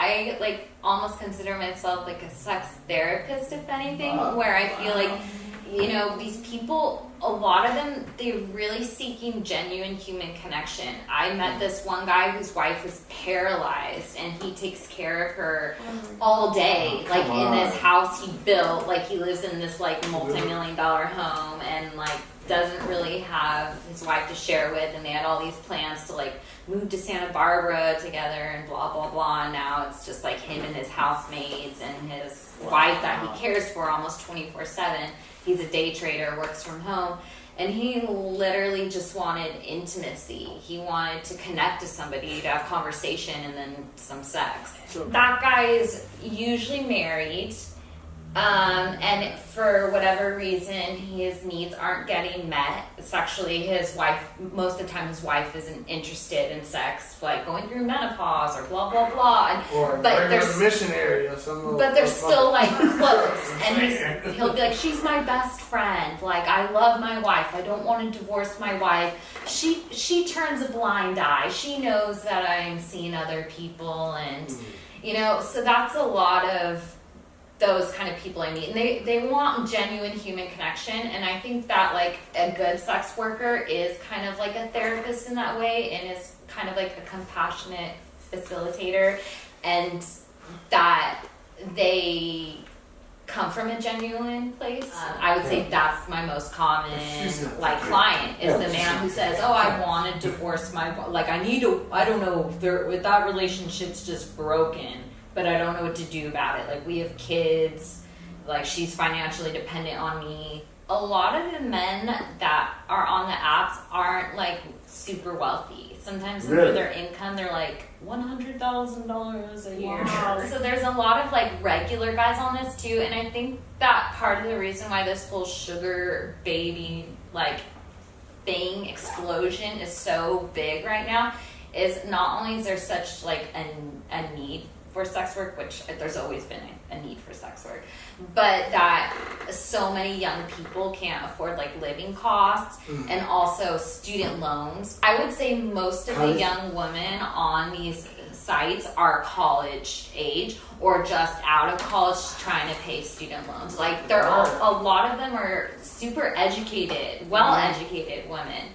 I like almost consider myself like a sex therapist, if anything, where I feel like, you know, these people, a lot of them, they're really seeking genuine human connection. I met this one guy whose wife is paralyzed, and he takes care of her all day, like in this house he built. Like he lives in this like multi-million-dollar home, and like doesn't really have his wife to share with, and they had all these plans to like move to Santa Barbara together and blah blah blah, and now it's just like him and his housemaids and his wife that he cares for almost 24/7. He's a day trader, works from home, and he literally just wanted intimacy. He wanted to connect to somebody, to have conversation, and then some sex. That guy is usually married, and for whatever reason, his needs aren't getting met sexually. His wife, most of the time, his wife isn't interested in sex, like going through menopause or blah blah blah. Or but there's a missionary or something. But they're still like close, and he'll be like, "She's my best friend. Like I love my wife. I don't want to divorce my wife. She turns a blind eye. She knows that I'm seeing other people, and you know." So that's a lot of those kind of people I meet, and they want genuine human connection, and I think that like a good sex worker is kind of like a therapist in that way, and is kind of like a compassionate facilitator, and that they come from a genuine place. I would say that's my most common like client is the man who says, "Oh, I want to divorce my like I don't know, that relationship's just broken, but I don't know what to do about it. Like we have kids, like she's financially dependent on me." A lot of the men that are on the apps aren't like super wealthy. Sometimes their income, they're like $100,000 a year. Wow. So there's a lot of like regular guys on this too, and I think that part of the reason why this whole sugar baby like thing explosion is so big right now is not only is there such like a need for sex work, which there's always been a need for sex work, but that so many young people can't afford like living costs and also student loans. I would say most of the young women on these sites are college age or just out of college trying to pay student loans. Like a lot of them are super educated, well-educated women.